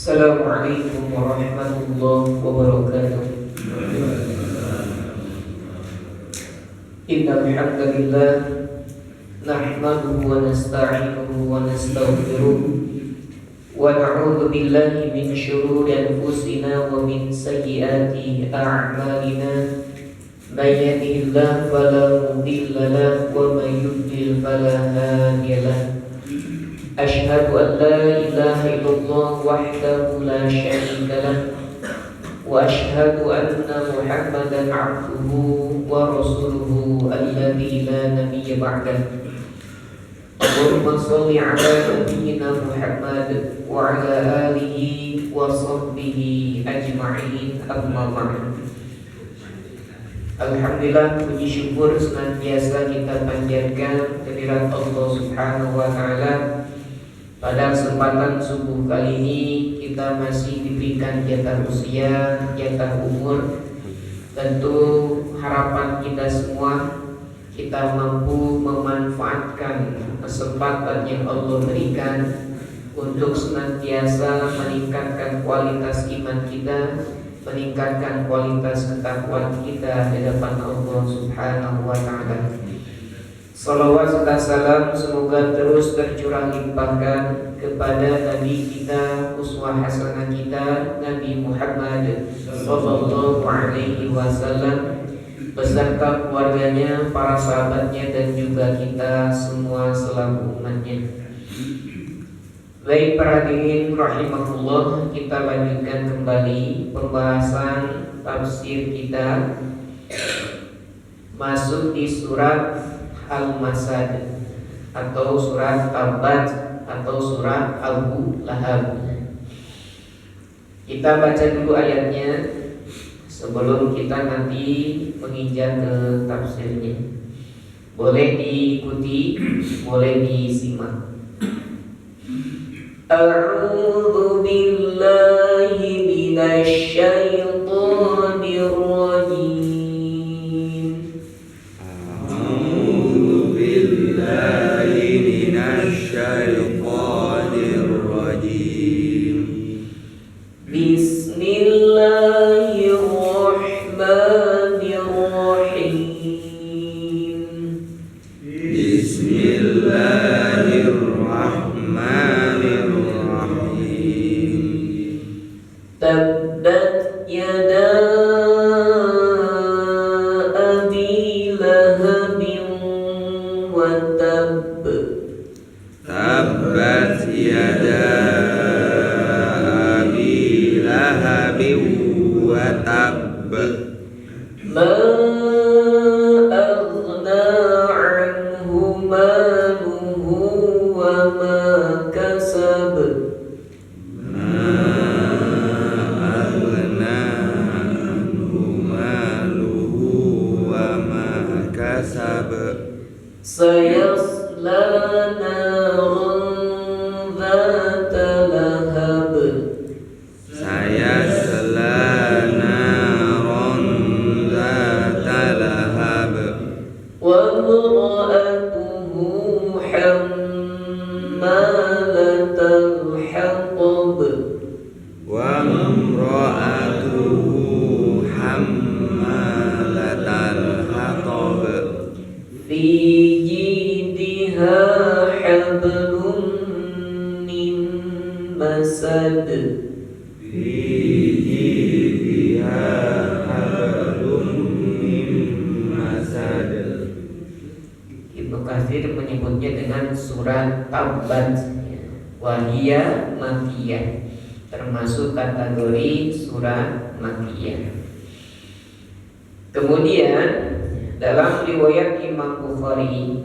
Assalamualaikum warahmatullahi wabarakatuh. Innal hamdalillah nahmaduhu wa nasta'inuhu wa nastaghfiruh wa na'udzu billahi min shururi anfusina wa min sayyiati a'malina. May yahdihillahu fala mudilla lahu wa may yudlil fala hadiya lahu. Asyhadu an la ilaha illallah wahdahu la syarika lahu wa asyhadu anna Muhammadan 'abduhu wa rasuluhu alladzi la nabiyya ba'dahu. Allahumma shalli 'ala nabiyyina Muhammad wa 'ala alihi wa sahbihi ajma'in, amma ba'd. Alhamdulillah, puji syukur senantiasa kita panjatkan kehadirat Allah Subhanahu wa taala. Pada kesempatan subuh kali ini kita masih diberikan jatah usia, jatah umur. Tentu harapan kita semua kita mampu memanfaatkan kesempatan yang Allah berikan untuk senantiasa meningkatkan kualitas iman kita, meningkatkan kualitas ketakwaan kita di hadapan Allah Subhanahu wa taala. Salawat serta salam semoga terus tercurah limpahkan kepada Nabi kita, uswah hasanah kita, Nabi Muhammad sallallahu alaihi wasallam, beserta keluarganya, para sahabatnya, dan juga kita semua selaku umatnya. Baik para hadirin rahimahullah, kita lanjutkan kembali pembahasan tafsir kita, masuk di surat Al-Masad atau surat Tabbat atau surat Abu Lahab. Kita baca dulu ayatnya sebelum kita nanti menginjak ke tafsirnya. Boleh diikuti, boleh disimak. A'udzu billahi minasy syaithanir rajim. Tabbat yada abi lahabin wa tabb. Tabbat yada abi lahabin wa tabb. Ma aghna anhu maluhu wa ma kasab. Sayasla naran dhata lahab. Sayasla naran dhata lahab. Wa imra'atuhu hammalatal hatab. Wa imra'atuhu hammalatal hatab. Fi jidha hablum min masad. Fi jidha hablum min masad. Ibnu Katsir menyebutnya dengan surat Tabbat, wahia makiyah, termasuk kategori surat makiyah. Kemudian dalam riwayat Imam Bukhari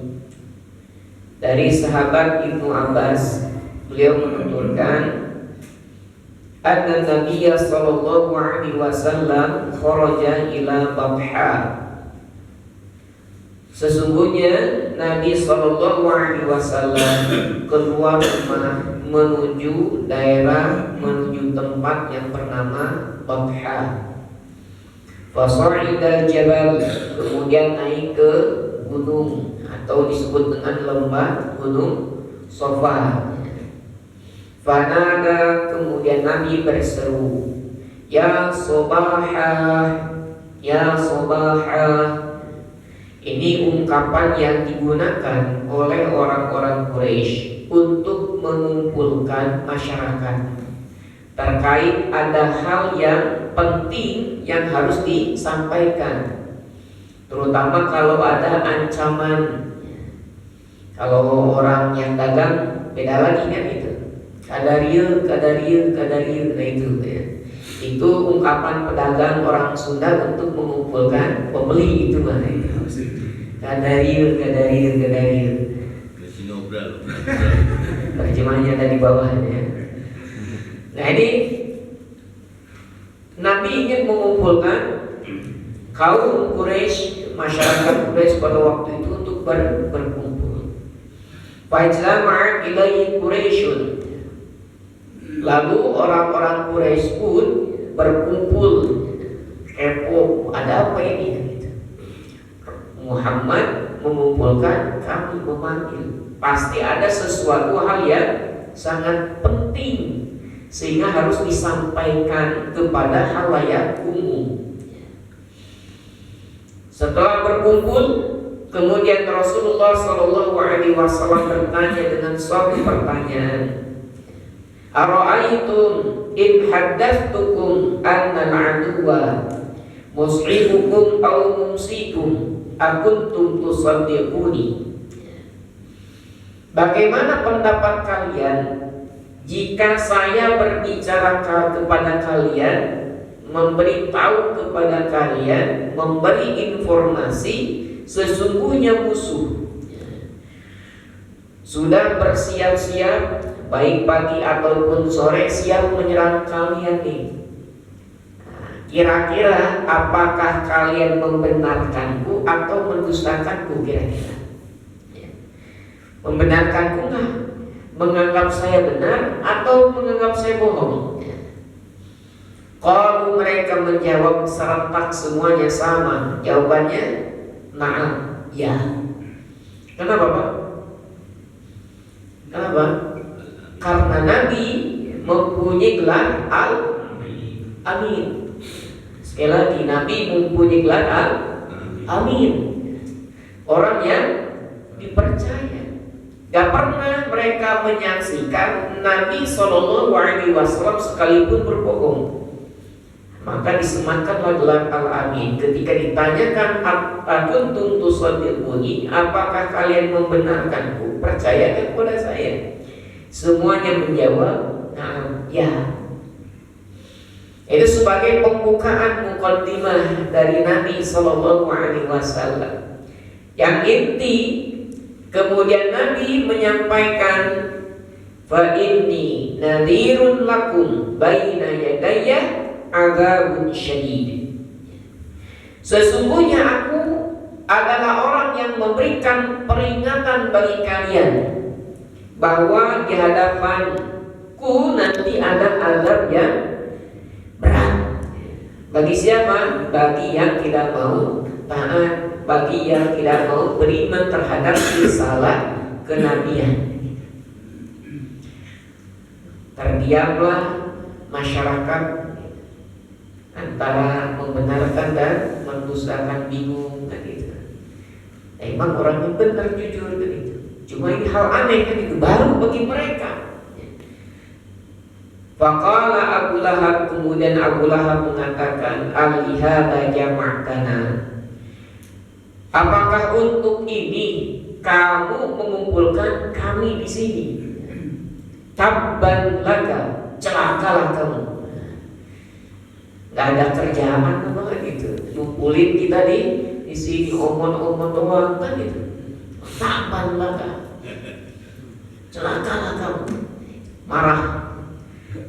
dari sahabat Ibnu Abbas, beliau menuturkan anna Nabiyya sallallahu alaihi wasallam kharaja ila Babha. Sesungguhnya Nabi sallallahu alaihi wasallam keluar rumah menuju daerah, menuju tempat yang bernama Babha. Fasa'idal jabal, kemudian naik ke gunung atau disebut dengan lembah Gunung Sofa. Fanada, kemudian Nabi berseru, ya sobahah, ya sobahah. Ini ungkapan yang digunakan oleh orang-orang Quraisy untuk mengumpulkan masyarakat terkait ada hal yang penting yang harus disampaikan, terutama kalau ada ancaman. Kalau orang yang dagang beda lagi kan itu, kadaria, nah itu ya. Itu ungkapan pedagang orang Sunda untuk mengumpulkan pembeli itu mah. Kadarir. Terjemahnya ada di bawahnya. Nah ini Nabi ingin mengumpulkan kaum Quraisy, masyarakat Quraisy pada waktu itu untuk berkumpul. Fajlama'a ilaihi Quraisyun. Lalu orang-orang Quraisy pun berkumpul. Kepo, ada apa ini? Muhammad mengumpulkan, kami memanggil. Pasti ada sesuatu hal yang sangat penting sehingga harus disampaikan kepada halayak umum. Setelah berkumpul, kemudian Rasulullah SAW bertanya dengan suatu pertanyaan. Ara'aytum in haddathtukum anna al-aduwa mus'ibukum aw mumsikum akuntum tusaddiquni. Bagaimana pendapat kalian jika saya berbicara kepada kalian, memberitahu kepada kalian, memberi informasi sesungguhnya musuh sudah bersiap-siap baik pagi ataupun sore siap menyerang kalian nih. Kira-kira apakah kalian membenarkanku atau mendustakanku kira-kira? Membenarkanku nggak? Menganggap saya benar atau menganggap saya bohong? Kalau mereka menjawab serentak semuanya sama, jawabannya na'am, ya. Kenapa Pak? Kenapa? Karena Nabi mempunyai gelar Al-Amin. Sekali lagi, Nabi mempunyai gelar Al-Amin, orang yang dipercaya. Gak pernah mereka menyaksikan Nabi SAW sekalipun berbohong. Maka disematkanlah gelar Al-Amin. Ketika ditanyakan akuntum tusaddiquni, apakah kalian membenarkanku, percaya kepada saya? Semuanya menjawab, nah, ya. Itu sebagai pembukaan muqaddimah dari Nabi SAW. Yang inti, kemudian Nabi menyampaikan, fa inni nadhirun lakum baina yadayya adzabun syadid. Sesungguhnya aku adalah orang yang memberikan peringatan bagi kalian bahwa di hadapanku nanti ada azab yang berat. Bagi siapa? Bagi yang tidak mau taat, bagi yang tidak mau beriman terhadap risalah kenabian. Terdiamlah masyarakat antara membenarkan dan mendustakan, bingung kan itu. Emang orang yang benar jujur kan itu. Cuma ini hal aneh kan itu, baru bagi mereka. Faqala Abu Lahab, kemudian Abu Lahab mengatakan, alihada jama'tana. Apakah untuk ini kamu mengumpulkan kami di sini? Tabban laka, celakalah kamu. Gak ada kerjaan apa gitu, ngumpulin kita di sini omong-omong doang kan gitu. Tabban laka, celakalah kamu. Marah.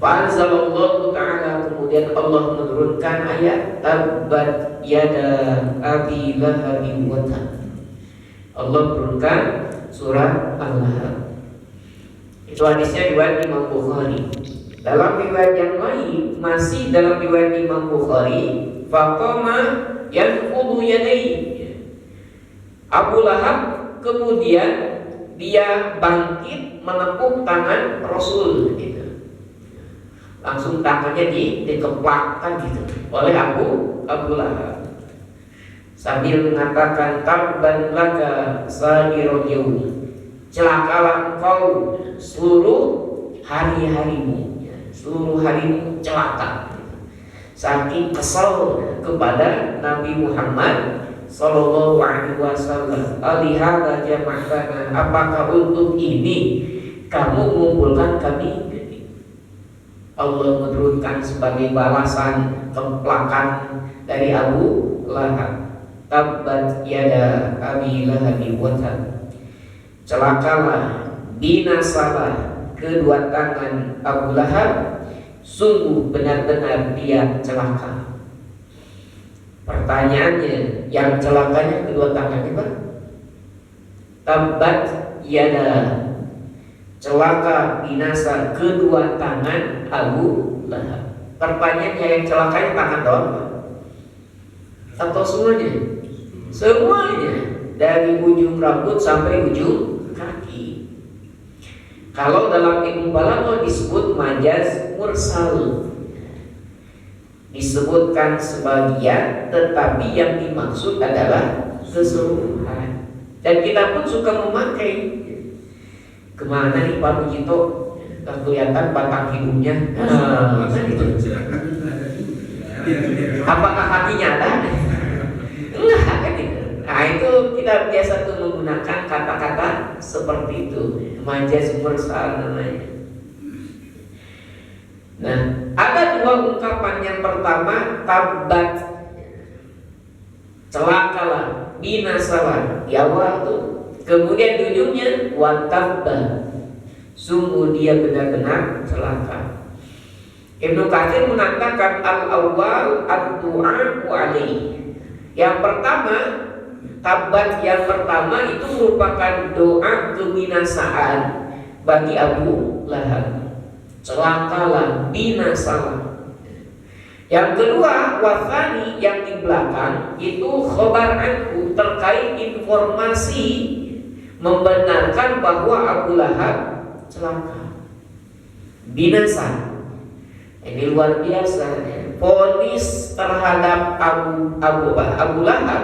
Fa'anzalallahu ta'ala, kemudian Allah menurunkan ayat tabbat yada abi lahabin wa tab. Allah turunkan surat Al-Lahab. Itu hadisnya riwayat Imam Bukhari. Dalam riwayat yang lain, masih dalam riwayat Imam Bukhari, faqama yanqudu yadayhi. Abu Lahab kemudian dia bangkit menepuk tangan Rasul gitu. langsung tangannya dikeplakkan gitu oleh Abu Lahab sambil mengatakan tabban laka sa'irul yaum, celakalah engkau seluruh hari-harimu, seluruh harimu celaka. Saking kesal kepada Nabi Muhammad Sallallahu Alaihi Wasallam. Alihada jama'tana, apakah untuk ini kamu mengumpulkan kami? Allah menurunkan sebagai balasan keplakan dari Abu Lahab. Tabbat yada abi lahabi wa tab, celakalah, binasalah kedua tangan Abu Lahab, sungguh benar-benar dia celaka. Pertanyaannya, yang celakanya kedua tangannya Pak? Tabbat yada, celaka, binasa kedua tangan Abu Lahab. Pertanyaannya, yang celakanya tangan doang Pak? Atau semuanya? Semuanya, dari ujung rambut sampai ujung kaki. Kalau dalam ilmu balaghah disebut majaz mursal, disebutkan sebagian tetapi yang dimaksud adalah keseluruhan. Dan kita pun suka memakai. Kemana nih Pak Mujito? Tak kelihatan batang hidungnya. Apakah kakinya ada? Enggak kan itu. Nah itu kita biasa tuh menggunakan kata-kata seperti itu, majaz mursal namanya. Nah, ada dua ungkapan. Yang pertama tabbat, celakalah, binasalah di awal tuh. Kemudian di ujungnya watabba, sungguh dia benar-benar celaka. Ibnu Katsir mengatakan al-awwal ad-du'a'u alaihi. Yang pertama, tabat yang pertama itu merupakan doa kebinasaan bagi Abu Lahab. Celakalah, binasalah. Yang kedua, wasani yang di belakang itu khobar anhu, terkait informasi membenarkan bahwa Abu Lahab celaka, binasa. Ini luar biasa. Vonis terhadap Abu Lahab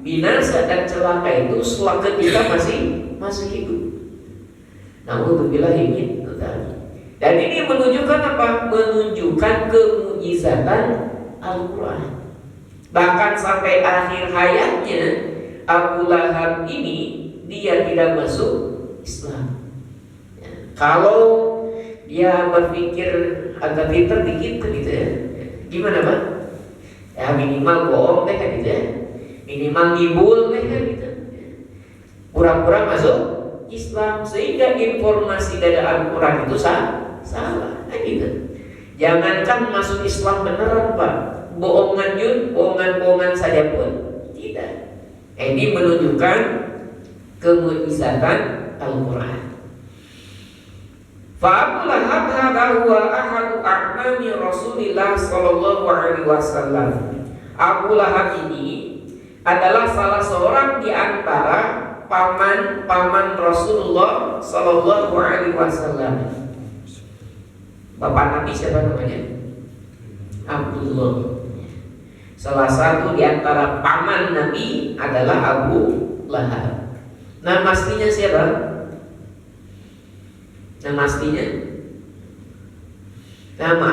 binasa dan celaka itu ketika masih hidup. Na'udzubillah min dzalik. Dan ini menunjukkan apa? Menunjukkan kemujizatan Al-Quran. Bahkan sampai akhir hayatnya Abu Lahab ini dia tidak masuk Islam. Kalau dia berpikir agak pintar dikit gitu ya, gimana Pak? Ya minimal bohong deh kan gitu ya, minimal ngibul deh kan gitu, pura-pura masuk Islam sehingga informasi dari Al-Quran itu salah kan gitu. Jangankan masuk Islam beneran Pak, bohongan saja pun tidak. Ini menunjukkan kemujizatan Al-Quran. Abu Lahab hadza huwa ahadu a'mami Rasulillah sallallahu alaihi wasallam. Abu Lahab ini adalah salah seorang di antara paman Rasulullah sallallahu alaihi wasallam. Bapak Nabi siapa namanya? Abdullah. Salah satu di antara paman Nabi adalah Abu Lahab. Nama aslinya siapa? Nama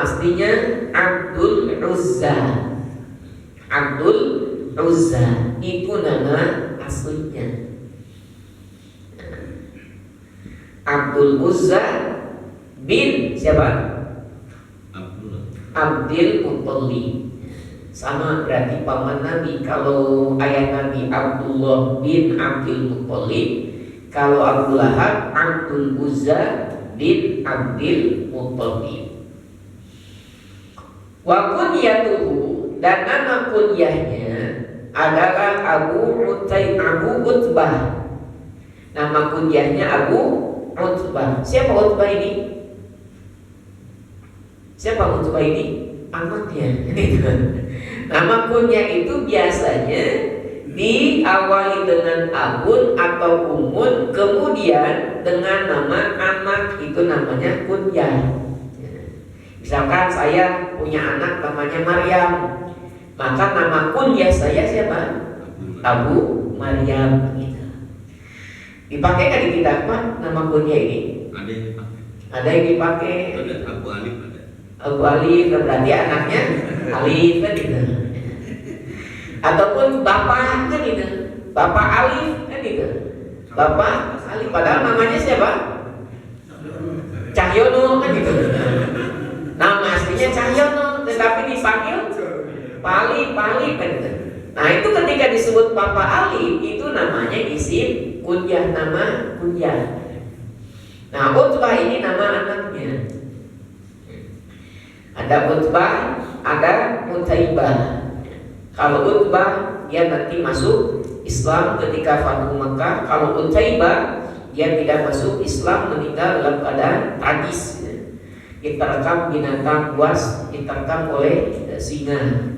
aslinya Abdul Uzza. Abdul Uzza itu nama aslinya. Abdul Uzza bin siapa? Abdul Muttalib. Sama berarti paman Nabi. Kalau ayah Nabi Abdullah bin Abdul Muttalib, kalau Abu Lahab Abdul Uzza bin Abdul Muttalib. Wa kunyatuhu, dan nama kunyahnya adalah Abu Utbah. Nama kunyahnya Abu Utbah. Siapa Utbah ini? Siapa Utbah ini? Anaknya. Nama kunyah itu biasanya diawali dengan abun atau umun, kemudian dengan nama anak, itu namanya kunyah. Misalkan saya punya anak namanya Maryam, maka nama kunyah saya siapa? Abu Maryam gitu. Dipakai kan di kitab Pak nama kunyah ini? Ada yang dipakai. Ada yang dipakai. Ada Abu Alif ada. Abu Alif berarti anaknya Alif kan gitu. Ataupun bapak kan gitu. Bapak Alif kan gitu. Bapak Alif padahal namanya siapa? Cahyono kan gitu. Nama aslinya Cahyono tetapi dipanggil Pali kan gitu. Nah itu ketika disebut Bapak Alif itu namanya isim kunyah, nama kunyah. Nah Utbah ini nama anaknya. Ada Utbah, ada Utaibah. Kalau Utbah dia nanti masuk Islam ketika Fathu Makkah. Kalau Utaibah dia tidak masuk Islam, meninggal dalam keadaan tragis. Diterkam binatang buas, diterkam oleh singa.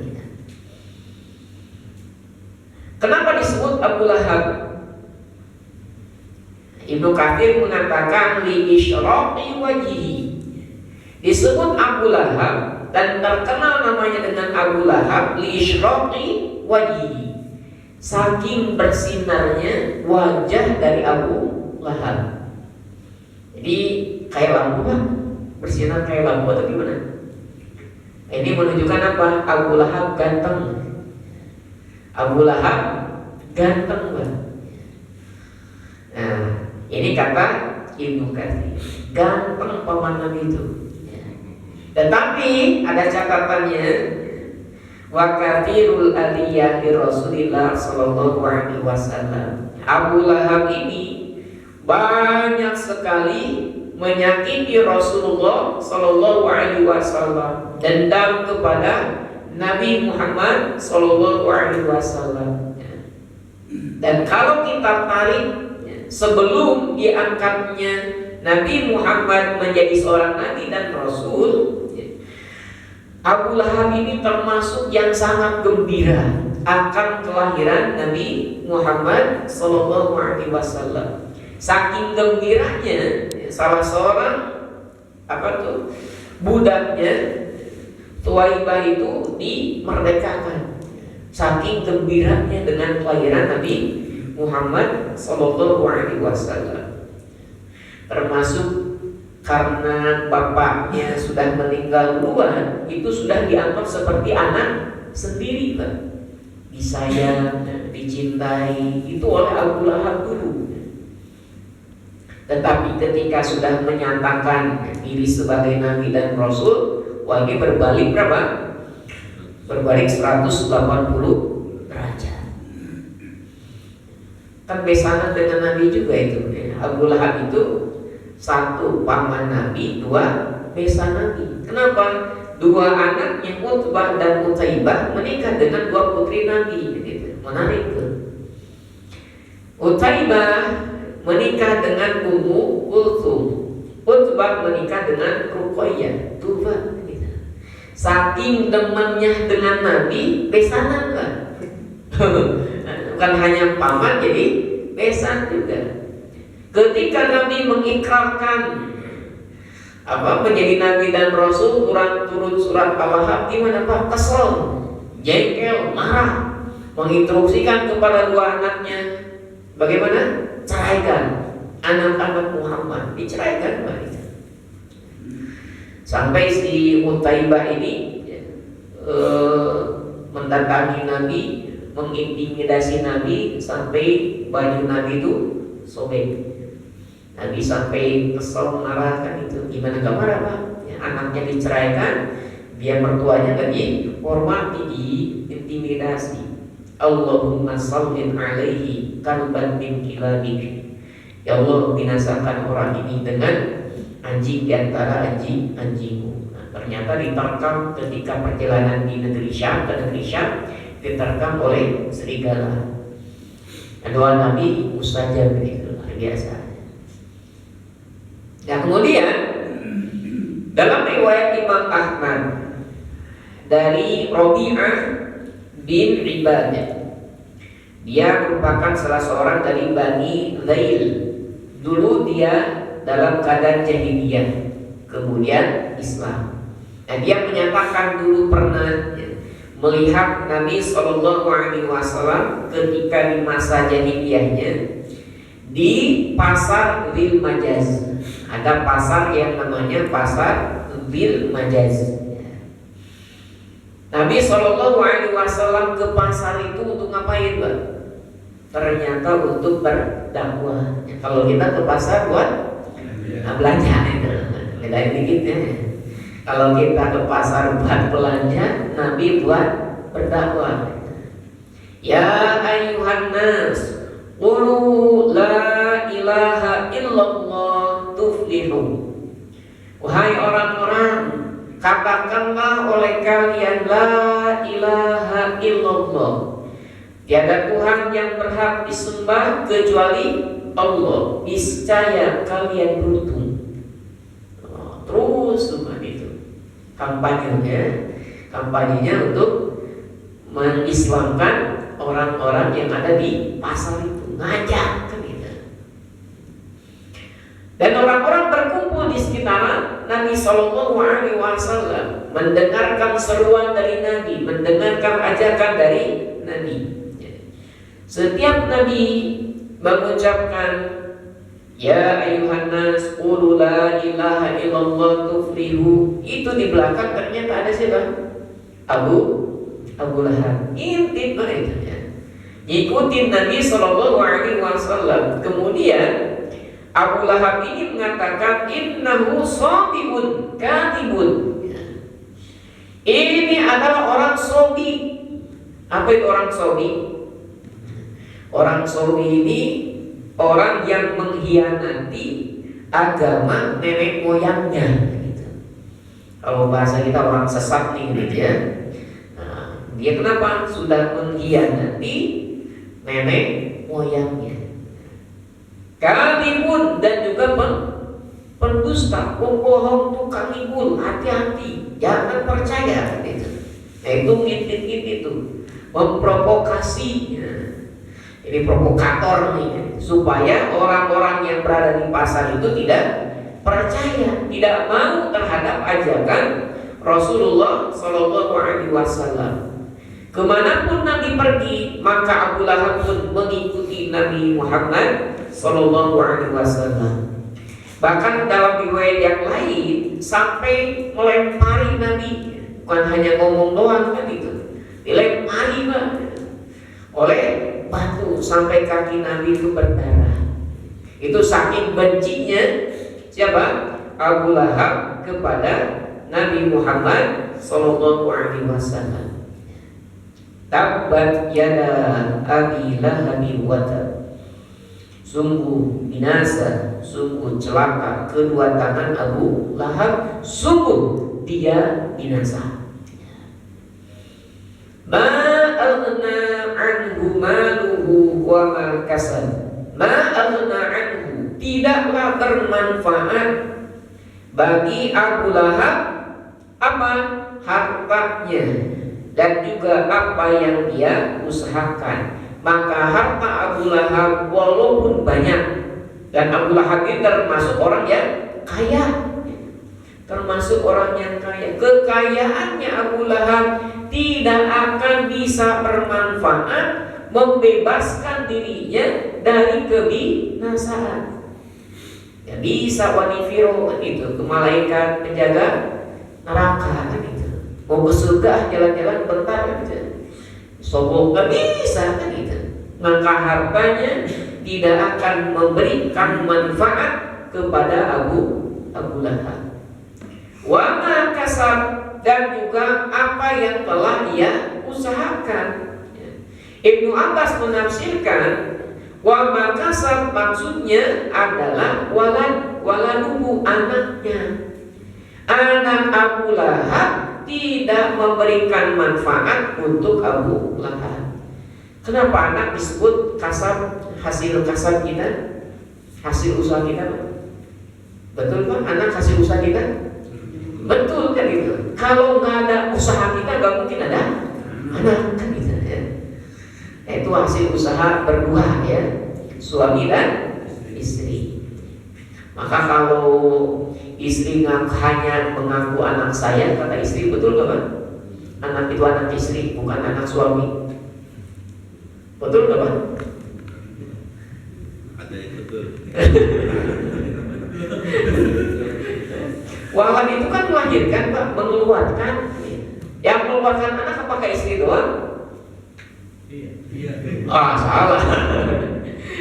Kenapa disebut Abu Lahab? Ibnu Katsir mengatakan li isyraqi wajhihi. Disebut Abu Lahab dan terkenal namanya dengan Abu Lahab li isyraqi wajhihi. Saking bersinarnya wajah dari Abu Lahab. Jadi kayak lampu kan? Bersinar kayak lampu atau gimana? Ini menunjukkan apa? Abu Lahab ganteng. Abu Lahab ganteng banget. Nah, ini kata Ibnu Katsir, ganteng paman Nabi itu. Tetapi ada catatannya, wa katsirul aliyah di Rasulillah sallallahu alaihi wasallam. Abu Lahab ini banyak sekali menyakiti Rasulullah sallallahu alaihi wasallam, dendam kepada Nabi Muhammad sallallahu alaihi wasallam. Dan kalau kita tarik sebelum diangkatnya Nabi Muhammad menjadi seorang nabi dan rasul, Abu Lahab ini termasuk yang sangat gembira akan kelahiran Nabi Muhammad sallallahu alaihi wasallam. Saking gembiranya, salah seorang budaknya Tuwaibah itu dimerdekakan. Saking gembiranya dengan kelahiran Nabi Muhammad sallallahu alaihi wasallam. Termasuk karena bapaknya sudah meninggal duluan, itu sudah dianggap seperti anak sendiri kan. Disayang, dicintai itu oleh Abu Lahab dulu. Tetapi ketika sudah menyatakan diri sebagai nabi dan rasul, wajib berbalik berapa? Berbalik 180 derajat. Kan besanan dengan Nabi juga itu. Abu Lahab itu satu paman Nabi, dua besan Nabi. Kenapa? Dua anaknya Utbah dan Utaibah menikah dengan dua putri Nabi. Gitu. Menarik tuh. Utaibah menikah dengan Ummu Kulthum. Utbah menikah dengan Ruqayyah. Tuh saking demennya dengan Nabi, besanan kan? Bukan hanya paman, jadi besan juga. Ketika Nabi mengikrarkan menjadi Nabi dan Rasul, turun surat Al-Lahab, gimana Pak? Kesel, jengkel, marah, menginstruksikan kepada dua anaknya, bagaimana? Ceraikan anak-anak Muhammad, diceraikan Pak. Sampai si Utaibah ini mendatangi Nabi, mengintimidasi Nabi sampai baju Nabi itu sobek. Nabi sampai kesel, marah kan itu. Gimana gak marah Pak? Ya, anaknya diceraikan, biar mertuanya gak dihormati, diintimidasi. Allahumma sallin alaihi kalban min kilabik. Ya Allah, binasakan orang ini dengan anjing di antara anjing-anjingmu. Nah, ternyata diterkam ketika perjalanan di negeri Syam, diterkam oleh serigala. Doa Nabi mustajab, begitu luar biasa. Nah kemudian dalam riwayat Imam Ahmad dari Rabi'ah bin Ibadah, dia merupakan salah seorang dari Bani Lail. Dulu dia dalam keadaan jahiliyah, kemudian Islam. Nah, dia menyatakan dulu pernah melihat Nabi Shallallahu Alaihi Wasallam ketika di masa jahiliyahnya di pasar Dzil Majaz. Ada pasar yang namanya pasar Dzil Majaz. Nabi Shallallahu Alaihi Wasallam ke pasar itu untuk ngapain, Pak? Ternyata untuk berdakwah. Kalau kita ke pasar buat belanja, beda dikit ya. Kalau kita ke pasar buat belanja, Nabi buat berdakwah. Ya ayuhan nas, qulu la ilaha illallah tuflihu. Wahai orang-orang, katakanlah oleh kalian la ilaha illallah. Tiada Tuhan yang berhak disembah kecuali Allah. Niscaya kalian beruntung. Terus cuma itu kampanyenya untuk mengislamkan orang-orang yang ada di pasar itu, ngajak kan gitu. Dan orang-orang berkumpul di sekitaran Nabi Shallallahu Alaihi Wasallam, mendengarkan seruan dari Nabi, mendengarkan ajakan dari Nabi. Setiap Nabi mengucapkan ya ayuhan nas qulu la ilaha illallah tuflihu, itu di belakang ternyata ada siapa? Abu Lahab. Intip itu ya. Ikutin Nabi Shallallahu Alaihi Wasallam. Kemudian Abu Lahab ini mengatakan innahu shadibun kadibun. Ini adalah orang sobi. Apa itu orang sobi? Orang sobi ini orang yang mengkhianati agama nenek moyangnya gitu. Kalau bahasa kita orang sesat nih gitu ya. Nah, dia kenapa? Sudah mengkhianati nenek moyangnya. Kadibun, dan juga pendusta, pembohong, tukang ngibul. Hati-hati, jangan percaya gitu. Nah, itu ngintip itu memprovokasi. Ini provokator nih, supaya orang-orang yang berada di pasar itu tidak percaya, tidak mau terhadap ajakan Rasulullah Shallallahu Alaihi Wasallam. Kemanapun Nabi pergi, maka Abu Lahab pun mengikuti Nabi Muhammad Shallallahu Alaihi Wasallam. Bahkan dalam riwayat yang lain sampai melempari Nabi, bukan hanya ngomong doang kan itu, dilempari oleh batu sampai kaki Nabi itu berdarah. Itu saking bencinya siapa? Abu Lahab kepada Nabi Muhammad Sallallahu Alaihi Wasallam. Tabbat yada abi lahabin wata. Sungguh binasa, sungguh celaka kedua tangan Abu Lahab, sungguh dia binasa. Ma'alna anhu maluhu wa ma kasab. Ma'alna anhu, tidaklah bermanfaat bagi Abu Lahab apa? Hartanya dan juga apa yang dia usahakan. Maka harta Abu Lahab walaupun banyak, dan Abu Lahab ini termasuk orang yang kaya, termasuk orang yang kaya, kekayaannya Abu Lahab tidak akan bisa bermanfaat membebaskan dirinya dari kebinasaan. Ya bisa wanifiro itu, ke malaikat penjaga neraka kan itu. Mau ke surga jalan-jalan bentar gitu. Sombong gak bisa kan itu. Maka hartanya tidak akan memberikan manfaat kepada Abu Lahab. Wa ma kasab, dan juga apa yang telah ia usahakan. Ibnu Abbas menafsirkan wa ma kasab maksudnya adalah waladuhu, anaknya. Anak Abu Lahab tidak memberikan manfaat untuk Abu Lahab. Kenapa anak disebut kasab? Hasil kasab kita, hasil usaha kita. Betul kan? Anak hasil usaha kita. Betul kan itu. Kalau nggak ada usaha kita nggak mungkin ada anak kan gitu ya. Itu hasil usaha berdua ya, suami dan istri. Maka kalau istri hanya mengaku anak saya, kata istri, betul nggak Pak? Anak itu anak istri, bukan anak suami. Betul nggak Pak? Ada yang betul. Wawan itu kan melahirkan Pak, mengeluarkan. Yang mengeluarkan anak apakah istri doang? Iya. Salah.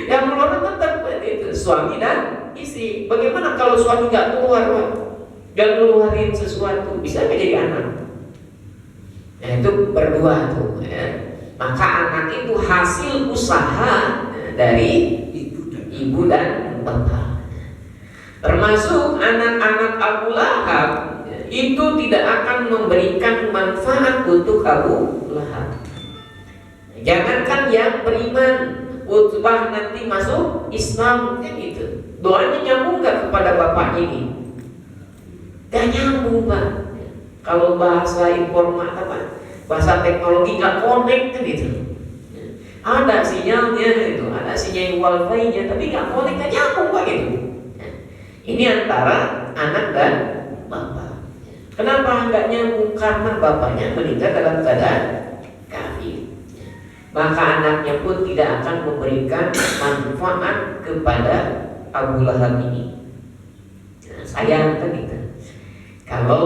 Yang mengeluarkan tetap itu suami dan istri. Bagaimana kalau suami nggak keluar Pak? Nggak ngeluarin sesuatu, bisa nggak jadi anak? Nah itu berdua tuh ya. Maka anak itu hasil usaha dari ibu dan bapak. Termasuk anak-anak Abu Lahab itu tidak akan memberikan manfaat untuk Abu Lahab. Jangankan yang beriman, Utbah nanti masuk Islam kan gitu. Doanya nyambung nggak kepada bapak ini? Gak nyambung Pak. Kalau bahasa informal apa? Bahasa teknologi nggak connect kan gitu. Ada sinyalnya itu, ada sinyal wifi-nya, tapi nggak connect, nggak nyambung Pak gitu. Ini antara anak dan bapak. Kenapa nggak nyambung? Karena bapaknya meninggal dalam keadaan kafir. Maka anaknya pun tidak akan memberikan manfaat kepada Abu Lahab ini. Sayang kan itu. Kalau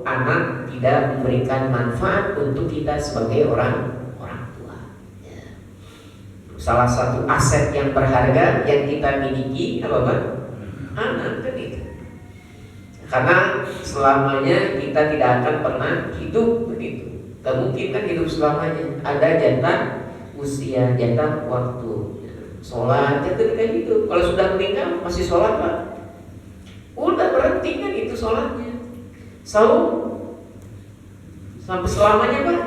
anak tidak memberikan manfaat untuk kita sebagai orang tua. Salah satu aset yang berharga yang kita miliki apa Pak? Anak kan itu. Karena selamanya kita tidak akan pernah hidup begitu. Gak mungkin kan hidup selamanya. Ada jatah usia, jatah waktu. Sholat ketika itu. Kalau sudah meninggal masih sholat Pak? Udah berhenti kan itu sholatnya. Saum sampai selamanya Pak?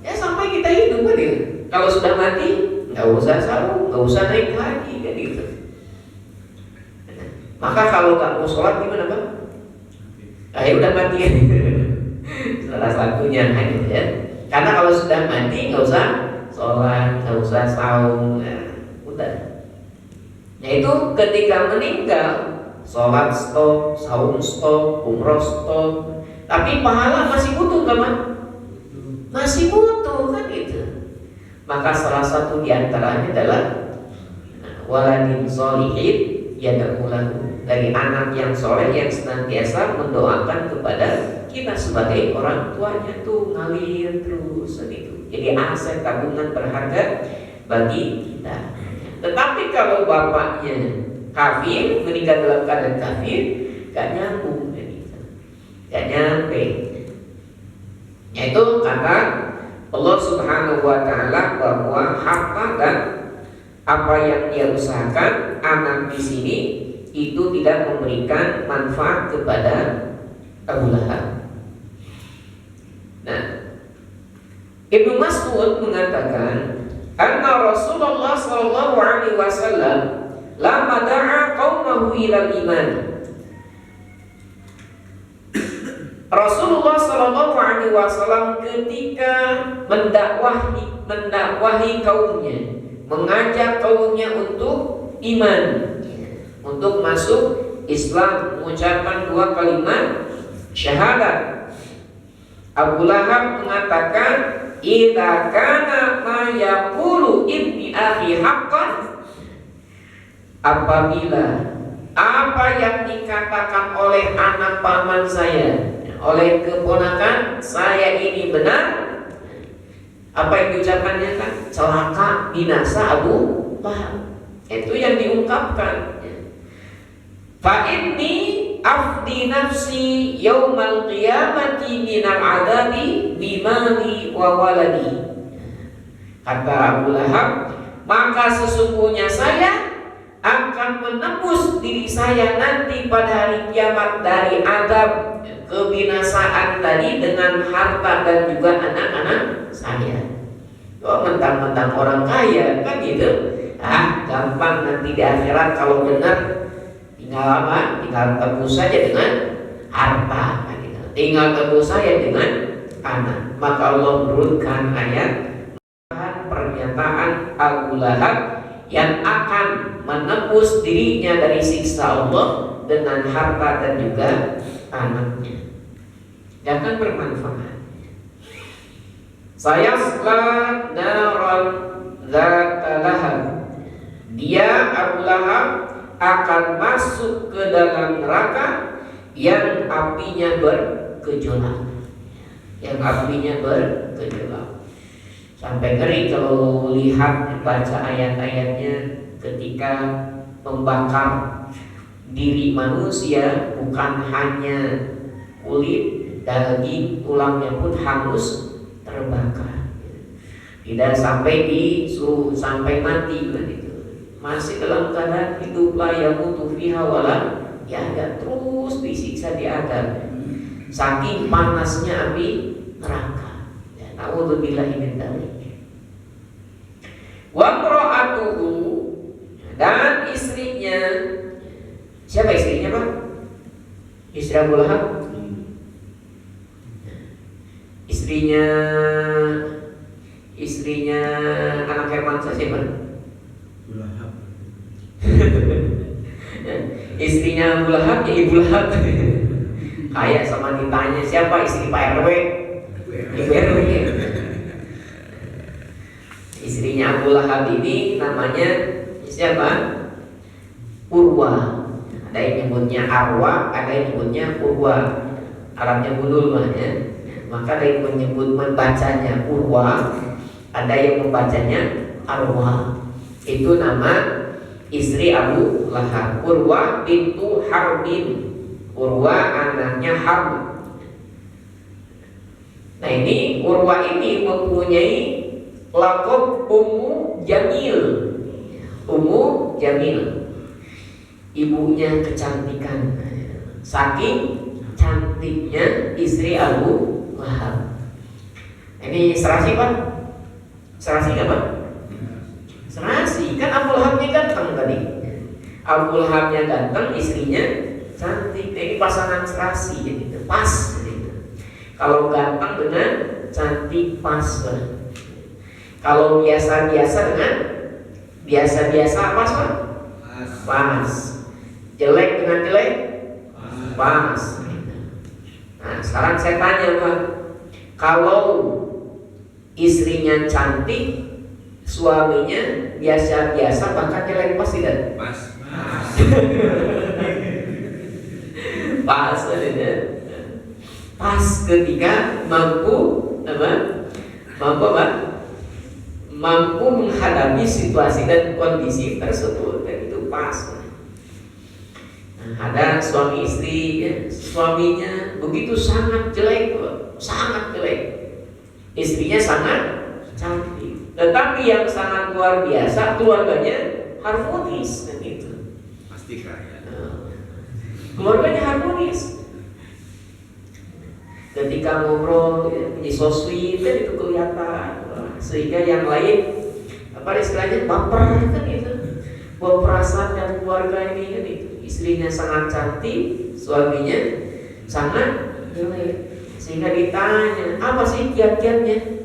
Ya sampai kita hidup kan gitu. Kalau sudah mati nggak usah saum, nggak usah naik lagi kan gitu. Maka kalau nggak mau sholat gimana Pak? Udah mati ya. Salah satunya kan gitu ya. Karena kalau sudah mati nggak usah sholat, nggak usah saum, udah. Yaitu ketika meninggal, sholat stop, saum stop, umroh stop, tapi pahala masih butuh nggak Pak? Masih butuh kan gitu. Maka salah satu diantaranya adalah waladin sholihin yad'ulahu, dari anak yang soleh yang senantiasa mendoakan kepada kita sebagai orang tuanya tuh ngalir terus gitu. Jadi aset tabungan berharga bagi kita. Tetapi kalau bapaknya kafir, meninggal dalam keadaan kafir, gak nyambung gitu. Gak nyampe. Yaitu kata Allah Subhanahu wa ta'ala bahwa harta dan apa yang dia usahakan, anak di sini itu tidak memberikan manfaat kepada Abu Lahab. Nah, Ibnu Mas'ud mengatakan, anna Rasulullah sallallahu alaihi wasallam lama da'a qaumahu ilal iman. Rasulullah sallallahu alaihi wasallam ketika mendakwahi kaumnya, mengajak kaumnya untuk iman, untuk masuk Islam, mengucapkan 2 kalimat syahadat. Abu Lahab mengatakan, idza kana ma yaqulu ibni akhi haqqan, apabila apa yang dikatakan oleh anak paman saya, oleh keponakan saya ini benar, apa yang diucapkannya kan? Celaka, binasa Abu Lahab. Itu yang diungkapkan. Fa inni afdi nafsi yaumal qiyamati minal adabi bimali wa waladi. Kata Abu Lahab, maka sesungguhnya saya akan menebus diri saya nanti pada hari kiamat dari azab kebinasaan tadi dengan harta dan juga anak-anak saya. Mentang-mentang orang kaya kan gitu. Gampang nanti di akhirat kalau benar tinggal apa? Tinggal tebus saja dengan harta kan gitu. Tinggal tebus saja dengan anak. Maka Allah menurunkan ayat pernyataan Abu Lahab yang akan menebus dirinya dari siksa Allah dengan harta dan juga anaknya. Jangan bermanfaat. Sayasla naran dzata lahab. Dia Abu Lahab akan masuk ke dalam neraka yang apinya bergejolak. Yang apinya bergejolak. Sampai ngeri kalau lihat baca ayat-ayatnya ketika membakar diri manusia, bukan hanya kulit, daging, tulangnya pun hangus terbakar. Tidak sampai disuruh sampai mati begitu. Masih dalam keadaan hidup la yamutu fiha wala yahya, terus disiksa di adab. Saking panasnya api neraka. Ya, na'udzubillahi min dzalik. Wa imra'atuhu, dan istrinya. Siapa istrinya, Pak? Istri Abu Lahab. Istrinya anak Herman siapa? Abu Lahab. Istrinya Abu Lahab ya Ibu Lahab. Kayak sama ditanya siapa istri Pak RW? Ibu RW. Istrinya Abu Lahab ini namanya siapa? Urwa. Ada yang nyebutnya Arwa, ada yang nyebutnya Urwa. Arabnya gundul ya. Maka ada yang menyebut membacanya Urwa, ada yang membacanya Arwa. Itu nama istri Abu Lahab, Urwa bintu Harbin. Urwa anaknya Harb. Nah ini Urwa ini mempunyai laqab Ummu Jamil. Ummu Jamil, ibunya kecantikan. Saking cantiknya istri Abu Lahab. Ini serasi Pak? Serasi nggak Pak? Serasi, kan Abu Lahabnya ganteng tadi. Abu Lahabnya ganteng, istrinya cantik. Ini pasangan serasi, gitu. Pas gitu. Kalau ganteng dengan cantik pas. Kalau biasa-biasa dengan biasa-biasa apa Pak? Pas. Jelek dengan jelek? Pas. Nah sekarang saya tanya Pak, kalau istrinya cantik, suaminya biasa-biasa bahkan jelek, pas tidak? Pas. Pas saja. Pas ketika mampu apa? Mampu menghadapi situasi dan kondisi tersebut, dan itu pas. Ada suami istri ya, suaminya begitu sangat jelek, sangat jelek, istrinya sangat cantik, tetapi yang sangat luar biasa keluarganya harmonis dan itu Pasti kaya. keluarganya harmonis. Ketika ngobrol ya, ini so sweet kan itu kelihatan, sehingga yang lain apa istilahnya baper kan itu, bahwa perasaan dan keluarga ini kan itu. Istrinya sangat cantik, suaminya sangat jelek. Sehingga ditanya, apa sih kiat-kiatnya?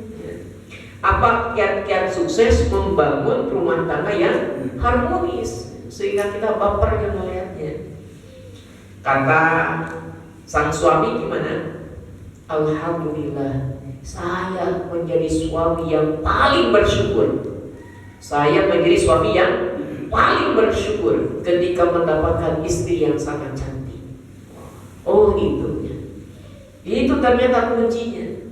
Apa kiat-kiat sukses membangun rumah tangga yang harmonis sehingga kita baper yang melihatnya? Kata sang suami gimana? Alhamdulillah, saya menjadi suami yang paling bersyukur. Saya menjadi suami yang paling bersyukur ketika mendapatkan istri yang sangat cantik. Oh itu ya. Itu ternyata kuncinya,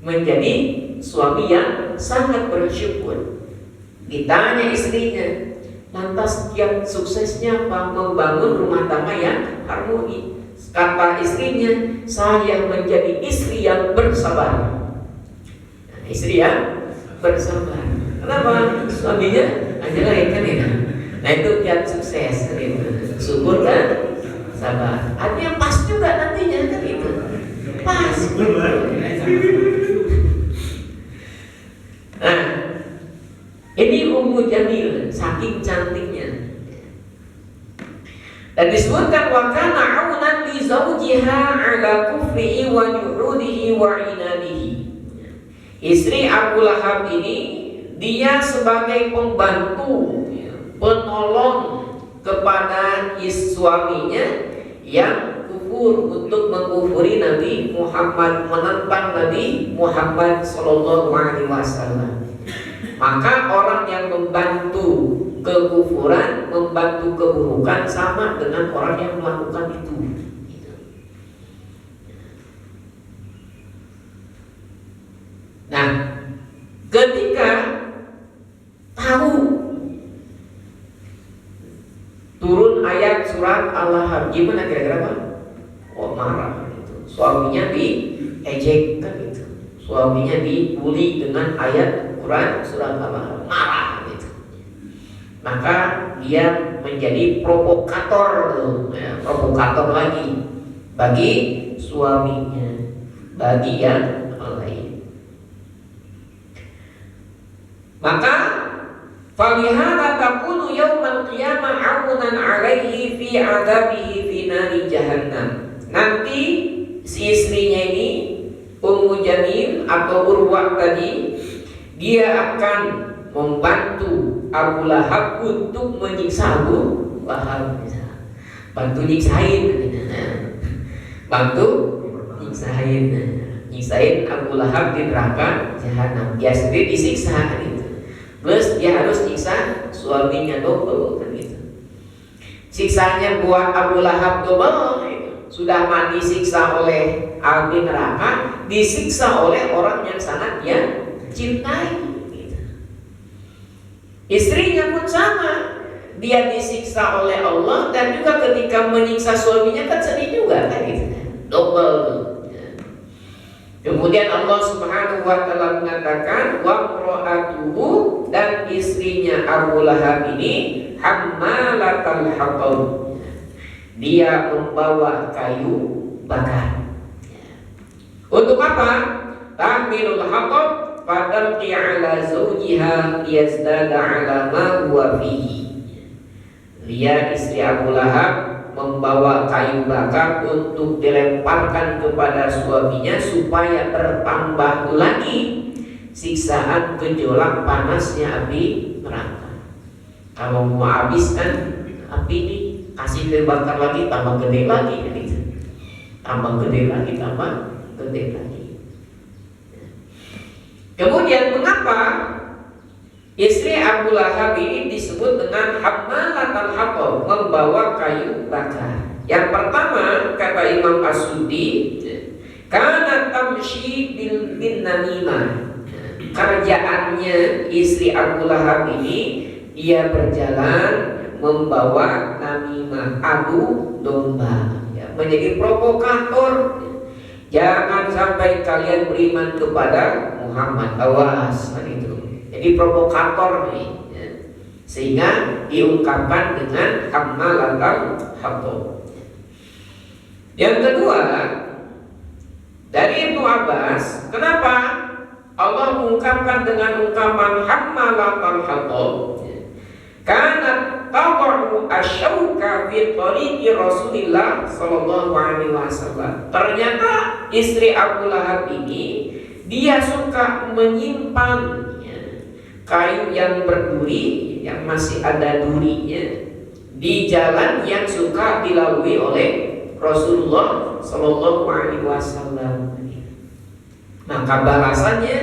menjadi suami yang sangat bersyukur. Ditanya istrinya, lantas kiat suksesnya apa? Membangun rumah tangga yang harmoni. Kata istrinya, saya menjadi istri yang bersabar. Nah, istri yang bersabar. Kenapa? Suaminya aja lain kan ya. Nah itu kiat sukses gitu. Syukur dan sabar. Artinya pas juga nantinya kan itu. Pas. Nah, ini Ummu Jamil saking cantiknya. Dan disebutkan wa kana aunan li zawjiha ala kufrihi wa juhudihi wa inadihi. Istri Abu Lahab ini dia sebagai pembantu, penolong kepada suaminya yang kufur untuk mengkufuri Nabi Muhammad, menentang Nabi Muhammad Sallallahu Alaihi Wasallam. Maka orang yang membantu kekufuran, membantu keburukan sama dengan orang yang melakukan itu. Nah, ketika tahu turun ayat surat Al-Lahab, gimana kira-kira Pak? Oh, marah gitu. Suaminya diejek kan gitu. Suaminya dibully dengan ayat Quran surat Al-Lahab, marah gitu. Maka dia menjadi provokator tuh, ya, provokator lagi bagi suaminya, bagi yang lain. Maka falihada takunu yaumal qiyamah aunan alaihi fi adabihi fi nari jahannam. Nanti si istrinya ini Ummu Jamil atau Urwah tadi, dia akan membantu Abu Lahab untuk menyiksa Abu Lahab. Bantu nyiksain, bantu nyiksain Abu Lahab di neraka jahanam. Dia sendiri disiksa gitu. Plus dia harus siksa suaminya double kan gitu. Siksanya buat Abu Lahab double gitu. Sudah mati siksa oleh api neraka, disiksa oleh orang yang sangat dia cintai gitu. Istrinya pun sama, dia disiksa oleh Allah dan juga ketika menyiksa suaminya kan sedih juga kan gitu. Double. Kemudian Allah Subhanahu wa taala mengatakan wa imra'atuhu, dan istrinya Abu Lahab ini hammalatal hatab, dia membawa kayu bakar. Untuk apa? Tahmilul hatab fatalqi ala zawjiha liyazdada ala ma huwa fihi. Dia istri Abu Lahab membawa kayu bakar untuk dilemparkan kepada suaminya supaya bertambah lagi siksaan gejolak panasnya api neraka. Kalau mau habiskan api ini, kasih kayu bakar lagi, tambah gede lagi, tambah gede lagi, tambah gede lagi. Kemudian mengapa istri Abu Lahab ini disebut dengan hammalatal hatab, membawa kayu bakar? Yang pertama, kata Imam As-Suddi, karena tamshi bin namimah. Kerjaannya istri Abu Lahab ini, dia berjalan membawa namimah, adu domba, ya, menjadi provokator. Jangan sampai kalian beriman kepada Muhammad, awas kan itu. Jadi provokator nih, ya. Sehingga diungkapkan dengan hammalatal hatab. Yang kedua, dari Ibnu Abbas, kenapa Allah mengungkapkan dengan ungkapan hammalatal hatab? Karena tawaru asyauka fi tariqi Rasulillah sallallahu alaihi wasallam. Ternyata istri Abu Lahab ini, dia suka menyimpan, ya, kayu yang berduri, yang masih ada durinya, di jalan yang suka dilalui oleh Rasulullah sallallahu alaihi wasallam. Maka balasannya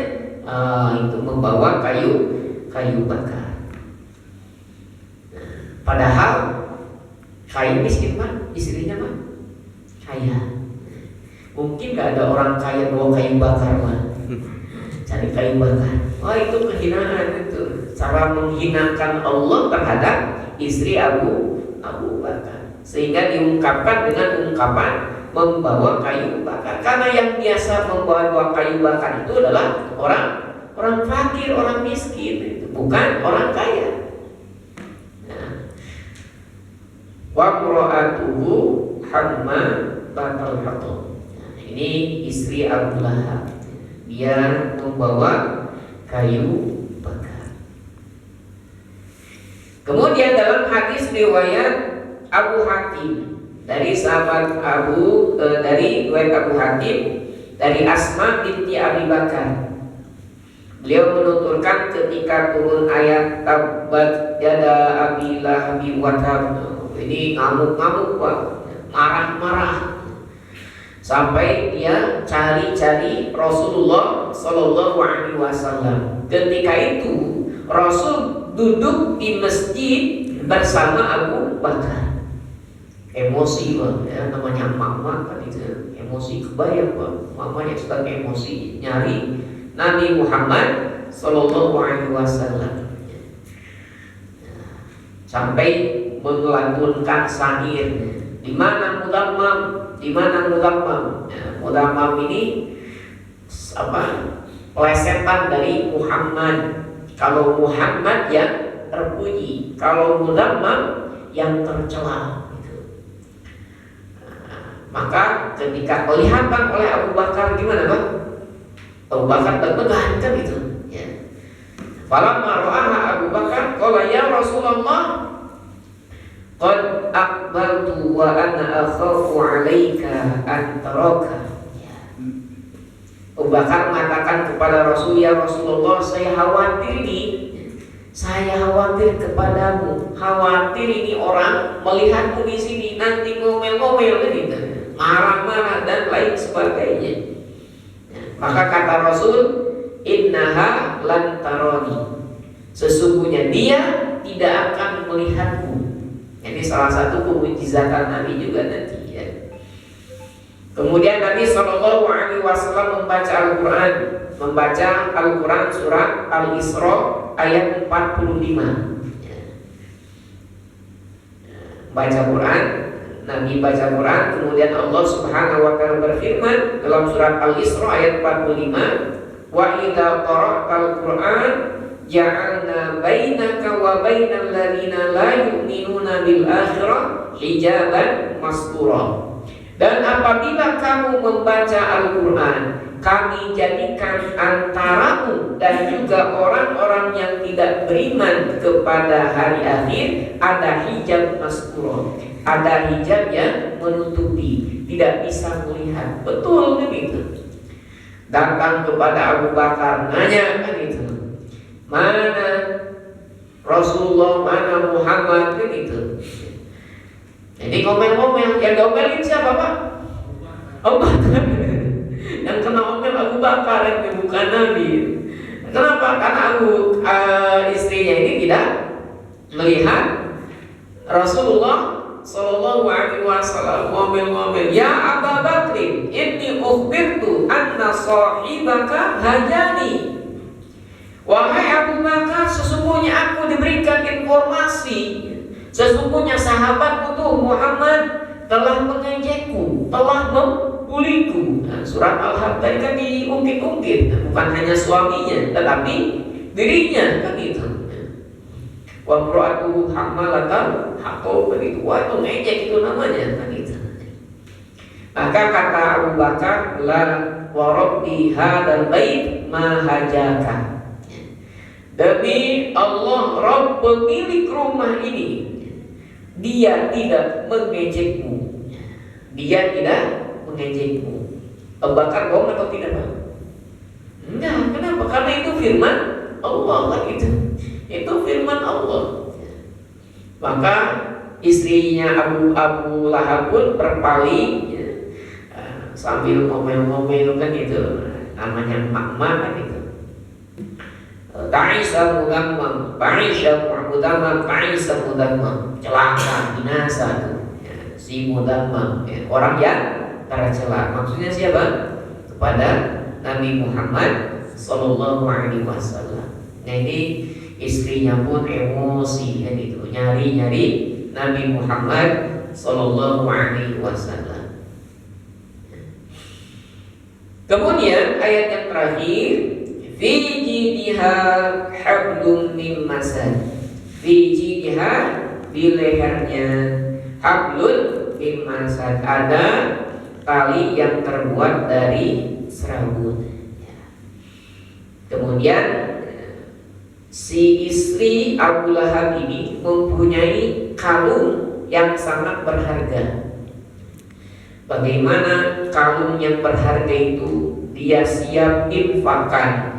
itu membawa kayu bakar. Padahal kaya miskin Pak, istrinya Pak kaya. Mungkin gak ada orang kaya bawa kayu bakar Pak. Cari kayu bakar. Wah, itu kehinaan itu. Cara menghinakan Allah terhadap istri Abu Bakar. Sehingga diungkapkan dengan ungkapan membawa kayu bakar. Karena yang biasa membawa kayu bakar itu adalah orang fakir, orang miskin, itu bukan orang kaya. Wa imra'atuhu hammalatal hatab. Ini istri Abu Lahab, dia membawa kayu bakar. Kemudian dalam hadis riwayat Abu Hatim dari sahabat dari riwayat Abu Hatim dari Asma binti Abi Bakar, Beliau menuturkan ketika turun ayat tabbat yada abi lahabi wa tab, ini ngamuk-ngamuk Pak, marah-marah, sampai dia cari-cari Rasulullah Shallallahu Alaihi Wasallam. Ketika itu Rasul duduk di masjid bersama Abu Bakar. Emosi Pak, ya, namanya mama kan itu emosi, kebayang Pak, mamanya suka emosi nyari Nabi Muhammad Sallallahu Alaihi Wasallam, sampai melantunkan syair, di mana Mudammam, di mana Mudammam. Ya, Mudammam ini apa? Plesetan dari Muhammad. Kalau Muhammad yang terpuji, kalau Mudammam yang tercela. Maka ketika kelihatan oleh Abu Bakar, gimana Pak? Abu Bakar tertekan kan itu. Ya. Falamma ra'aha Abu Bakar qala ya Rasulullah qad aqbaltu wa ana akhafu 'alaika an taraka. Ya. Abu Bakar mengatakan kepada Rasul, ya Rasulullah, saya khawatir ini, saya khawatir kepadamu, khawatir ini orang melihatmu di sini nanti ngomel-ngomel gitu, marah-marah dan lain sebagainya. Maka kata Rasul, innaha lan taroni, sesungguhnya dia tidak akan melihatku. Ini salah satu kemujizatan Nabi juga nanti ya. Kemudian Nabi Shallallahu Alaihi Wasallam membaca Al-Quran surat Al-Isra ayat 45 ya. Baca Quran, Nabi baca Quran, kemudian Allah Subhanahu wa taala berfirman dalam surat Al-Isra ayat 45, wa idza qara'tal Qur'an ja'alna bainaka wa bainal ladzina la yu'minuna bil akhirah hijaban mastura. Dan apabila kamu membaca Al-Quran, kami jadikan antaramu dan juga orang-orang yang tidak beriman kepada hari akhir ada hijab mastura, ada hijab yang menutupi, tidak bisa melihat. Betul begitu. Datang kepada Abu Bakar, nanya kan itu, mana Rasulullah, mana Muhammad, begitu. Jadi ngomel-ngomel, yang ngomelin siapa Pak? Abu Bakar. Yang kena ngomel Abu Bakar, yang bukan Nabi. Kenapa? Karena istrinya ini tidak melihat Rasulullah Sallallahu Alaihi Wasallam ngomel-ngomel. Ya Abu Bakrin, inni ukhbirtu anna sahibaka hajani. Wahai Abu Bakar, sesungguhnya aku diberikan informasi, sesungguhnya sahabatku tuh Muhammad telah mengejekku, telah membuliku. Nah, surat Al-Haq tadi kan diungkit-ungkit, bukan hanya suaminya, tetapi dirinya kan itu. Wa imra'atuhu hammalatal hatab, begitu. Wah, itu ngejek itu namanya kan itu. Maka kata Abu Bakar, la wa rabbi hadzal bait ma hajaka. Demi Allah, Rabb pemilik rumah ini, dia tidak mengejekmu. Dia tidak mengejekmu. Abu Bakar bohong atau tidak Pak? Enggak, kenapa? Karena itu firman Allah kan itu. Itu firman Allah. Maka istrinya Abu Lahab pun berpaling ya, sambil ngomel-ngomel kan itu, namanya emak-emak kan itu. Ta'isa mudammam, Ta'isa mudammam, Ta'isa mudammam, celaka, binasa tuh ya, si mudammam ya, orang yang tercela. Maksudnya siapa? Kepada Nabi Muhammad Sallallahu Alaihi Wasallam. Nah ini istrinya pun emosi kan itu, nyari-nyari Nabi Muhammad Sallallahu Alaihi Wasallam. Kemudian ayat yang terakhir, fi jidha hablum min masad. Fi jidha, di lehernya, hablun min masad, ada tali yang terbuat dari serabut. Kemudian si istri Abu Lahab ini mempunyai kalung yang sangat berharga. Bagaimana kalung yang berharga itu dia siap infakkan,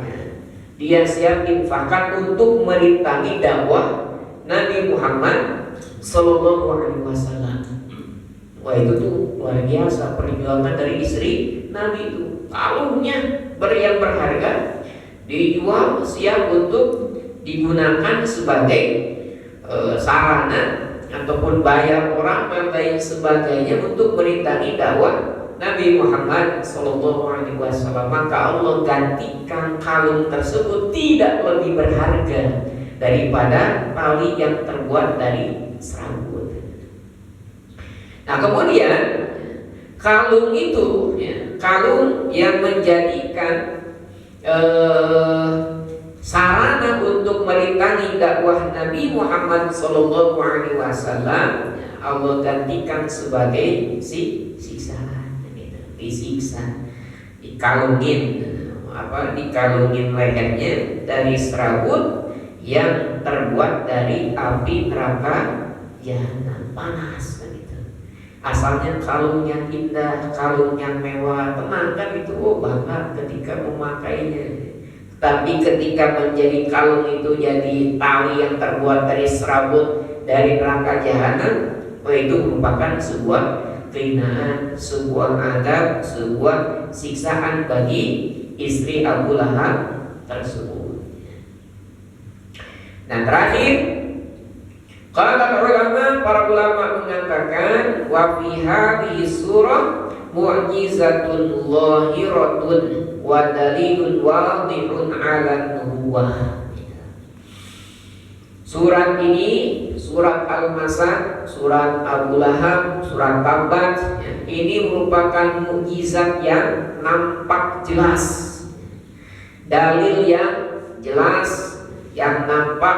dia siap infakkan untuk merintangi dakwah Nabi Muhammad Sallallahu Alaihi Wasallam. Wah, itu tuh luar biasa perjuangan dari istri Nabi itu. Kalungnya yang berharga dijual, siap untuk digunakan sebagai sarana ataupun bayar orang dan sebagainya untuk merintangi dakwah Nabi Muhammad Sallallahu Alaihi Wasallam. Maka Allah gantikan kalung tersebut tidak lebih berharga daripada tali yang terbuat dari serabut. Nah, kemudian kalung itu, kalung yang menjadikan sarana untuk merintangi dakwah Nabi Muhammad Sallallahu Alaihi Wasallam, Allah gantikan sebagai siksaan, disiksa, dikalungin, dikalungin lehernya dari serabut yang terbuat dari api neraka jahanam panas, gitu. Asalnya kalung yang indah, kalung yang mewah, tenang kan itu, bangga ketika memakainya. Tapi ketika menjadi kalung itu jadi tali yang terbuat dari serabut dari neraka jahanam, itu merupakan sebuah kehinaan, sebuah adab, sebuah siksaan bagi istri Abu Lahab tersebut. Nah, terakhir, para ulama mengatakan wa fi hadhihi surah mu'jizatun zahiratun wa dalilun wadihun 'ala nubuwah. Surat ini, surat Al-Masad, surat Abu Lahab, surat Tabbat, ini merupakan mukjizat yang nampak jelas, dalil yang jelas yang nampak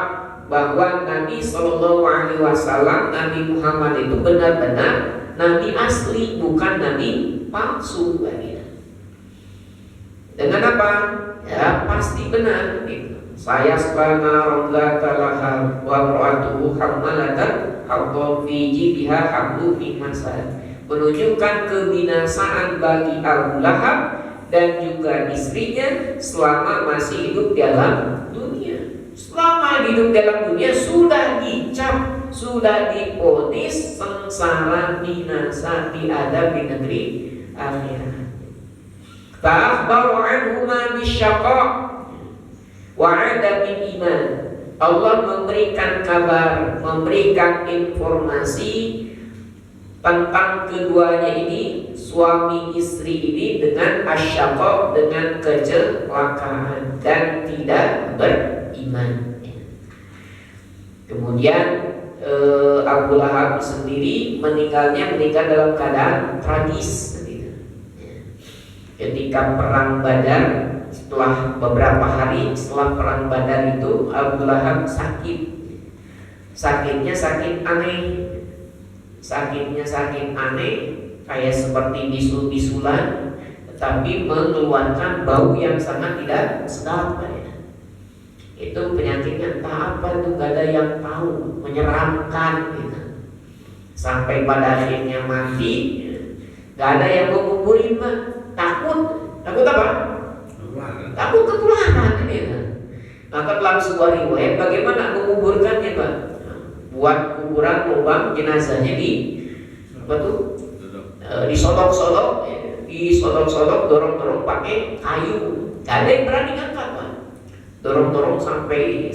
bahwa Nabi Sallallahu Alaihi Wasallam, Nabi Muhammad itu benar-benar Nabi asli, bukan Nabi palsu. Dengan apa? Ya pasti benar. Saya selana ronda talahar wa ro'atuhu hammalatan harto fi jibiha hablu min masad, menunjukkan kebinasaan bagi Abu Lahab dan juga istrinya selama masih hidup dalam dunia. Selama hidup dalam dunia sudah dicap, sudah diponis sengsara binasa diadab di negeri akhirat. Fa'akhbaru anhuma bisyaqa wa adamin iman. Allah memberikan kabar, memberikan informasi tentang keduanya ini, suami istri ini, dengan asyaqa, dengan kecelakaan dan tidak beriman. Kemudian Abu Lahab sendiri meninggal dalam keadaan tragis. Ketika perang Badar, setelah beberapa hari setelah perang Badar itu, Abu Lahab sakit. Sakitnya sakit aneh. Sakitnya sakit aneh, kayak seperti bisul-bisulan, tetapi mengeluarkan bau yang sangat tidak sedap. Itu penyakitnya entah apa itu, gak ada yang tahu, menyeramkan gitu. Sampai pada akhirnya mati, gak ada yang mau nguburin, Pak. Takut apa? Takut ketularan gitu. Maka dalam sebuah riwayat bagaimana menguburkannya, Pak? Buat kuburan lubang jenazahnya disodok-sodok, dorong-dorong pakai kayu. Gak ada yang berani ngangkat, Pak. Dorong-dorong sampai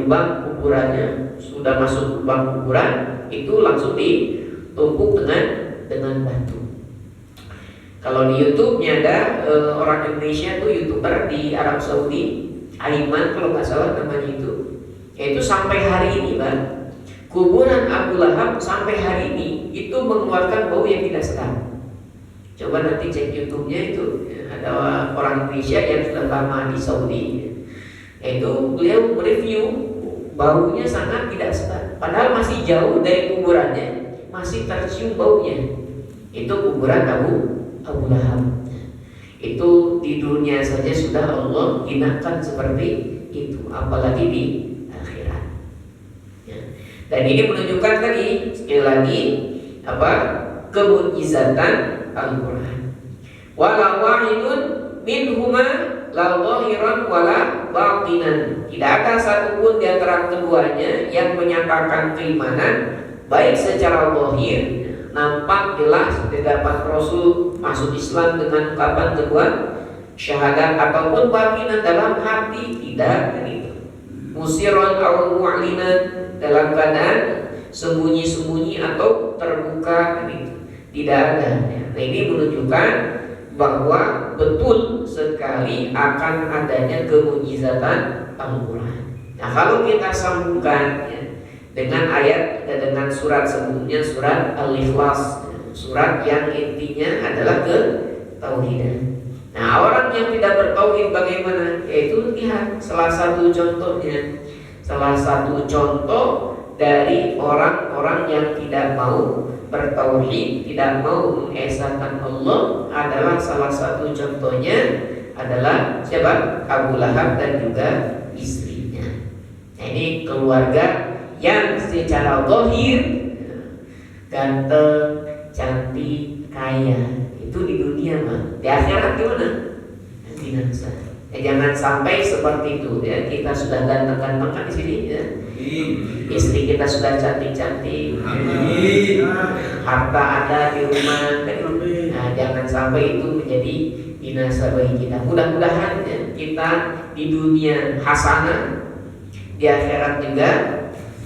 lubang kuburannya, sudah masuk lubang kuburan itu langsung ditumpuk dengan batu. Kalau di YouTube-nya ada orang Indonesia tuh, YouTuber di Arab Saudi, Aiman kalau nggak salah namanya itu. Yaitu sampai hari ini, Pak, kuburan Abu Lahab sampai hari ini itu mengeluarkan bau yang tidak sedap. Coba nanti cek YouTube-nya itu, ada orang Indonesia yang sudah lama di Saudi. Itu beliau mereview baunya sangat tidak sedap. Padahal masih jauh dari kuburannya, masih tercium baunya. Itu kuburan Abu Lahab. Itu di dunia saja sudah Allah hinakan seperti itu, apalagi di akhirat. Dan ini menunjukkan tadi sekali lagi kemukjizatan Al-Quran. Wala wahidun minhuma la zahiran wala batinan. Tidak ada satupun di antara keduanya yang menyatakan keimanan baik secara zahir, nampak jelas di hadapan Rasul masuk Islam dengan ucapan kedua syahadat, ataupun batinan dalam hati tidak begitu. Musiran atau mu'linan, dalam keadaan sembunyi-sembunyi atau terbuka begitu. Tidak ada. Nah, ini menunjukkan bahwa betul sekali akan adanya kemujizatan Al-Quran. Nah, kalau kita sambungkan dengan ayat dan dengan surat sebelumnya, surat Al-Ikhlas, surat yang intinya adalah ketauhidan. Nah, orang yang tidak bertauhid bagaimana? Yaitu lihat salah satu contohnya, salah satu contoh dari orang-orang yang tidak mau bertauhid, tidak mau mengesahkan Allah adalah salah satu contohnya adalah siapa? Abu Lahab dan juga istrinya. Nah, ini keluarga yang secara zahir ganteng, cantik, kaya. Itu di dunia mah. Di akhirat gimana? Binasa. Jangan sampai seperti itu ya. Kita sudah ganteng-ganteng kan di sini ya. Istri kita sudah cantik-cantik. Harta ada di rumah. Nah, jangan sampai itu menjadi binasa bagi kita. Mudah-mudahan ya, kita di dunia hasanah, di akhirat juga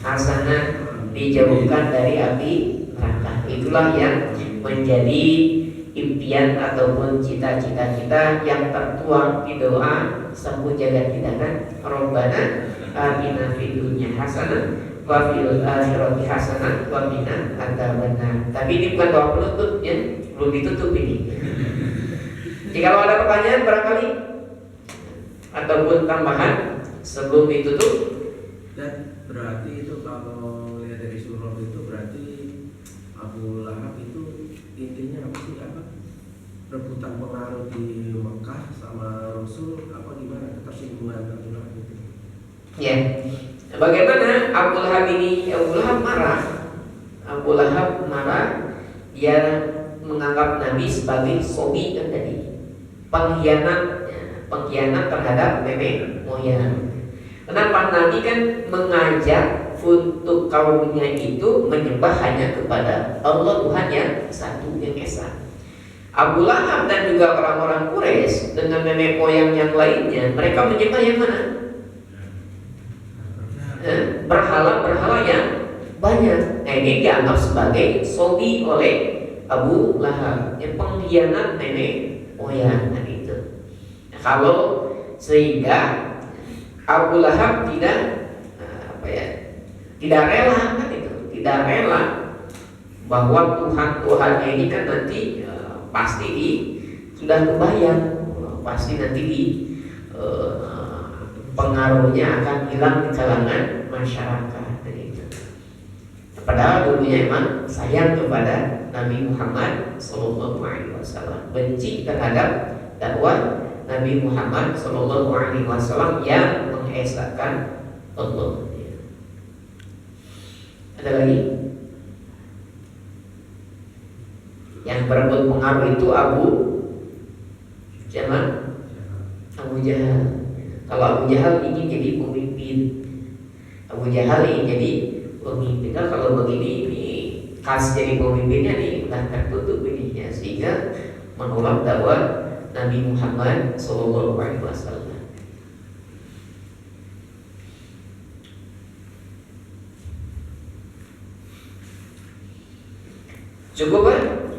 hasanah, dijauhkan dari api neraka. Itulah yang menjadi impian ataupun cita-cita kita yang tertuang di doa sambung jagat kita kan. Rabbana atina fid dunya hasanah wa fil akhirati hasanah wa qina adzabannar. Tapi ini bukan doa penutup ya, belum ditutup ini. Jika ada pertanyaan barangkali ataupun tambahan sebelum ditutup. Dan berarti itu kalau lihat dari surah itu berarti Abu Lahab itu intinya apa sih, apa rebutan pengaruh di Mekah sama Rasul apa gimana, ketersinggungan Abu Lahab itu? Ya, bagaimana Abu Lahab ini? Abu Lahab marah. Abu Lahab marah. Dia menganggap Nabi sebagai sobi kan tadi, pengkhianat terhadap nenek moyang. Kenapa Nabi kan mengajak untuk kaumnya itu menyembah hanya kepada Allah Tuhan yang satu, yang esa. Abu Lahab dan juga orang-orang Quraisy dengan nenek moyang yang lainnya, mereka menyembah yang mana? Berhala-berhala yang banyak. Nah, ini dianggap sebagai sobi oleh Abu Lahab, yang pengkhianat nenek moyang itu. Nah, kalau sehingga Abu Lahab tidak tidak rela kan itu, tidak rela bahwa Tuhan-Tuhannya ini kan nanti pasti sudah kebayang, pasti nanti pengaruhnya akan hilang di kalangan masyarakat gitu. Padahal dulunya emang sayang kepada Nabi Muhammad SAW, benci terhadap dakwah Nabi Muhammad SAW yang mengesahkan Allah. Ada lagi yang berebut pengaruh itu Abu Jahal. Kalau Abu Jahal ingin jadi pemimpin, Abu Jahal ingin jadi pemimpin. Kalau begini ini khas jadi pemimpinnya nih udah tertutup ini ya, sehingga menolak dakwah Nabi Muhammad SAW. Cukup kan?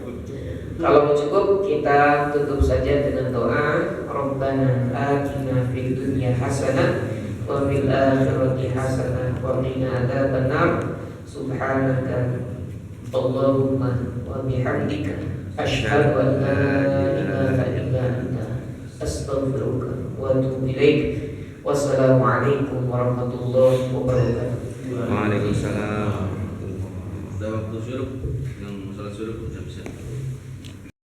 Kalau cukup kita tutup saja dengan doa Rabbana atina fid dunya hasanah wa fil akhirati hasanah wa qina adzabannar. Subhanaka Allahumma wa bihamdika asyhadu an la ilaha illa anta astaghfiruka wa atubu ilaik. Wassalamualaikum warahmatullahi wabarakatuh. Waalaikumsalam. Udah waktu syuruk, yang salat syuruk udah bisa.